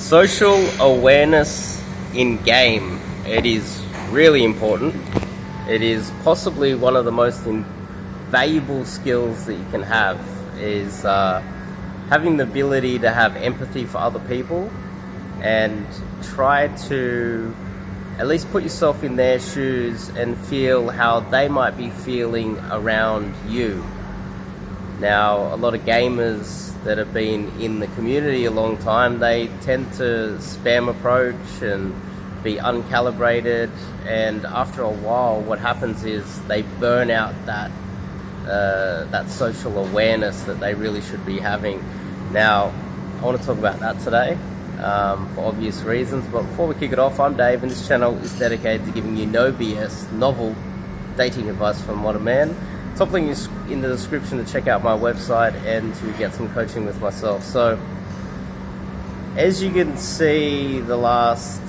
Social awareness in game. It is really important. It is possibly one of the most valuable skills that you can have, is having the ability to have empathy for other people and try to at least put yourself in their shoes and feel how they might be feeling around you. Now, a lot of gamers that have been in the community a long time, they tend to spam approach and be uncalibrated, and after a while what happens is they burn out that social awareness that they really should be having. Now, I want to talk about that today for obvious reasons, but before we kick it off, I'm Dave, and this channel is dedicated to giving you no BS, novel dating advice from modern man. Top link is in the description to check out my website and to get some coaching with myself. So, as you can see, the last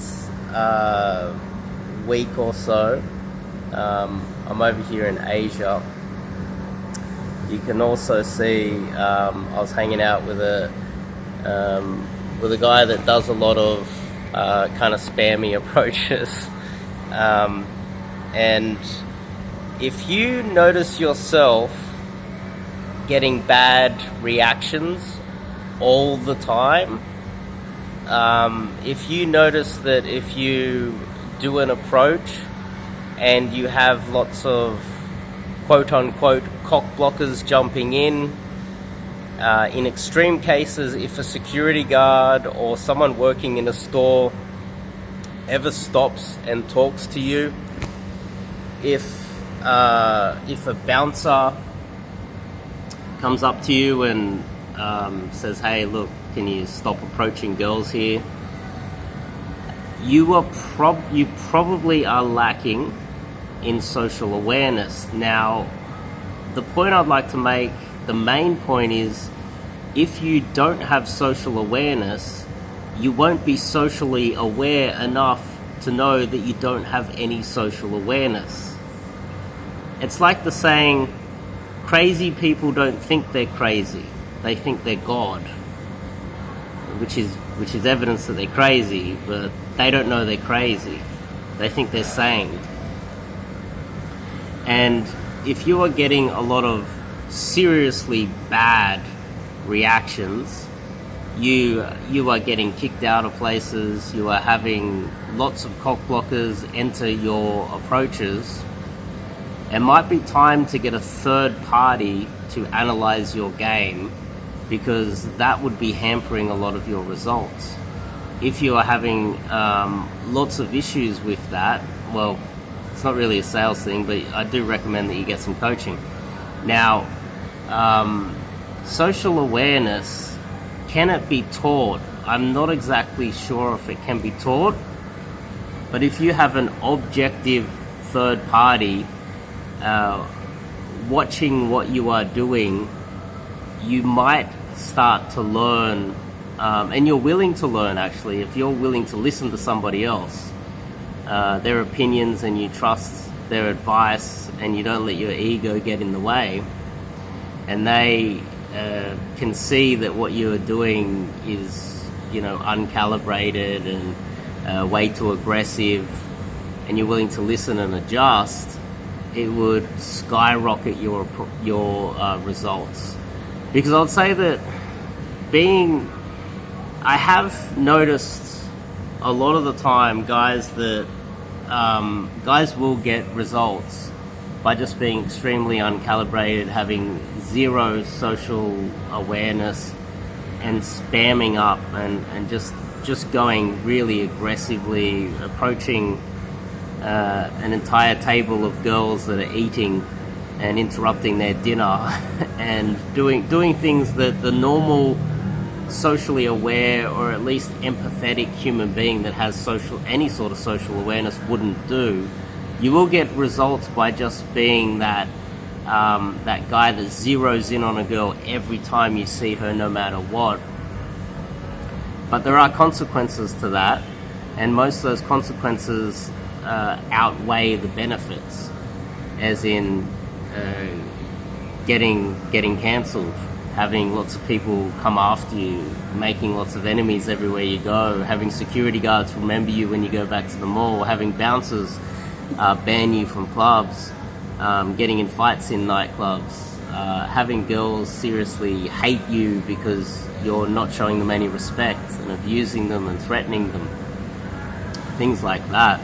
week or so, I'm over here in Asia. You can also see I was hanging out with a guy that does a lot of kind of spammy approaches, and if you notice yourself getting bad reactions all the time, if you notice that if you do an approach and you have lots of quote-unquote cock blockers jumping in extreme cases, if a security guard or someone working in a store ever stops and talks to you, if a bouncer comes up to you and says, "Hey, look, can you stop approaching girls here?" You probably are lacking in social awareness. Now, the point I'd like to make, the main point is, if you don't have social awareness, you won't be socially aware enough to know that you don't have any social awareness. It's like the saying, crazy people don't think they're crazy, they think they're God, which is evidence that they're crazy, but they don't know they're crazy. They think they're sane. And if you are getting a lot of seriously bad reactions, you are getting kicked out of places, you are having lots of cock blockers enter your approaches, it might be time to get a third party to analyze your game, because that would be hampering a lot of your results. If you are having lots of issues with that, well, it's not really a sales thing, but I do recommend that you get some coaching. Now, social awareness, can it be taught? I'm not exactly sure if it can be taught, but if you have an objective third party watching what you are doing, you might start to learn, and you're willing to learn actually, if you're willing to listen to somebody else, their opinions, and you trust their advice and you don't let your ego get in the way, and they can see that what you are doing is, uncalibrated and way too aggressive, and you're willing to listen and adjust, it would skyrocket your results. Because I'd say that I have noticed a lot of the time guys will get results by just being extremely uncalibrated, having zero social awareness, and spamming up and just going really aggressively, approaching an entire table of girls that are eating and interrupting their dinner and doing things that the normal socially aware, or at least empathetic human being that has any sort of social awareness wouldn't do. You will get results by just being that guy that zeroes in on a girl every time you see her, no matter what. But there are consequences to that, and most of those consequences outweigh the benefits, as in getting cancelled having lots of people come after you, making lots of enemies everywhere you go, having security guards remember you when you go back to the mall, having bouncers ban you from clubs, getting in fights in nightclubs, having girls seriously hate you because you're not showing them any respect, and abusing them and threatening them, things like that.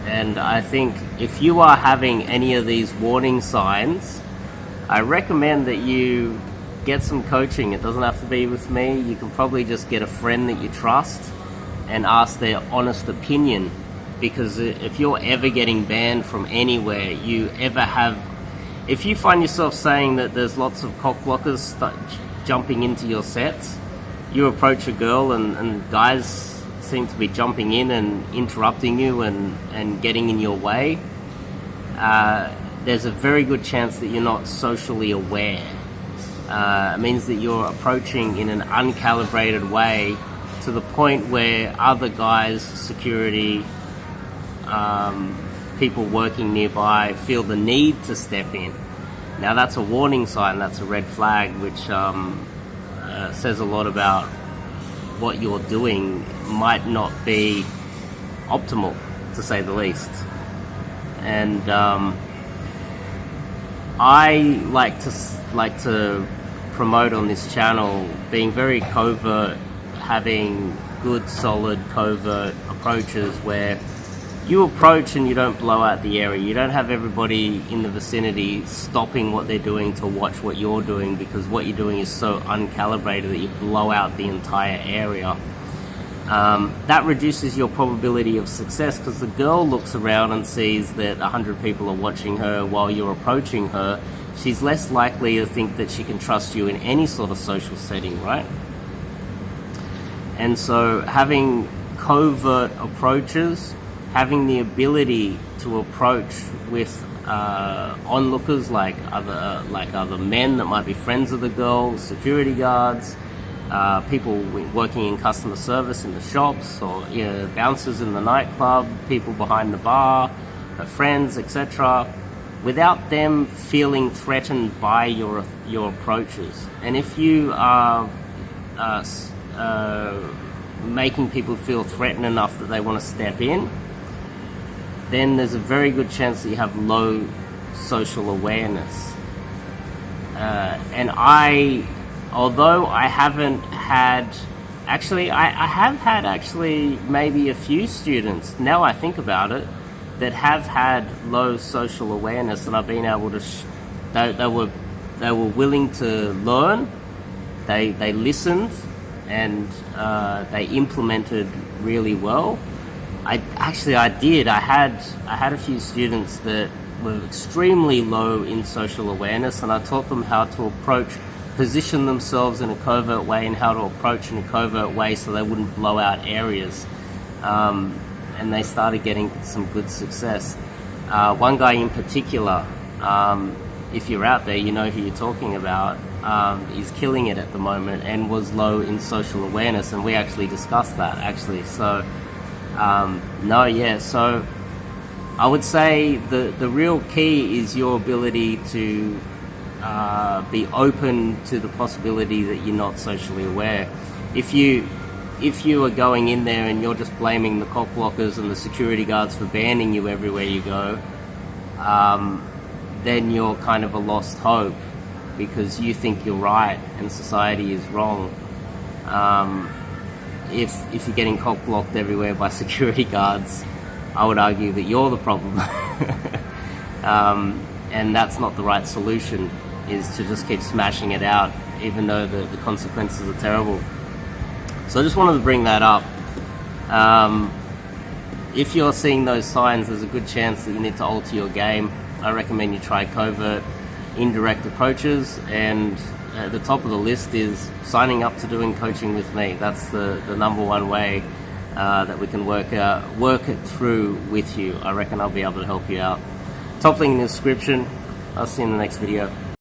And I think if you are having any of these warning signs, I recommend that you get some coaching. It doesn't have to be with me. You can probably just get a friend that you trust and ask their honest opinion, because if you're ever getting banned from anywhere, if you find yourself saying that there's lots of cock blockers jumping into your sets, you approach a girl and guys seem to be jumping in and interrupting you and getting in your way, there's a very good chance that you're not socially aware. It means that you're approaching in an uncalibrated way, to the point where other guys, security, people working nearby feel the need to step in. Now that's a warning sign, that's a red flag, which says a lot about what you're doing might not be optimal, to say the least. And I like to promote on this channel being very covert, having good solid covert approaches where you approach and you don't blow out the area. You don't have everybody in the vicinity stopping what they're doing to watch what you're doing, because what you're doing is so uncalibrated that you blow out the entire area. That reduces your probability of success, because the girl looks around and sees that 100 people are watching her while you're approaching her. She's less likely to think that she can trust you in any sort of social setting, right? And so having covert approaches, having the ability to approach with onlookers like other men that might be friends of the girl, security guards, people working in customer service in the shops, or bouncers in the nightclub, people behind the bar, friends, etc., without them feeling threatened by your approaches. And if you are making people feel threatened enough that they want to step in, then there's a very good chance that you have low social awareness. And although I haven't had, actually, I have had actually maybe a few students, now I think about it, that have had low social awareness, and I've been able to, they were willing to learn, they listened, and they implemented really well. I had a few students that were extremely low in social awareness, and I taught them how to position themselves in a covert way, and how to approach in a covert way so they wouldn't blow out areas. And they started getting some good success. One guy in particular, if you're out there, you know who you're talking about. He's killing it at the moment and was low in social awareness, and we actually discussed that actually. So so I would say the real key is your ability to be open to the possibility that you're not socially aware. If you are going in there and you're just blaming the cock blockers and the security guards for banning you everywhere you go, then you're kind of a lost hope, because you think you're right and society is wrong. If you're getting cock blocked everywhere by security guards, I would argue that you're the problem. And that's not the right solution, is to just keep smashing it out, even though the consequences are terrible. So I just wanted to bring that up. If you're seeing those signs, there's a good chance that you need to alter your game. I recommend you try covert, indirect approaches, and at the top of the list is signing up to doing coaching with me. That's the number one way that we can work it through with you. I reckon I'll be able to help you out. Top link in the description. I'll see you in the next video.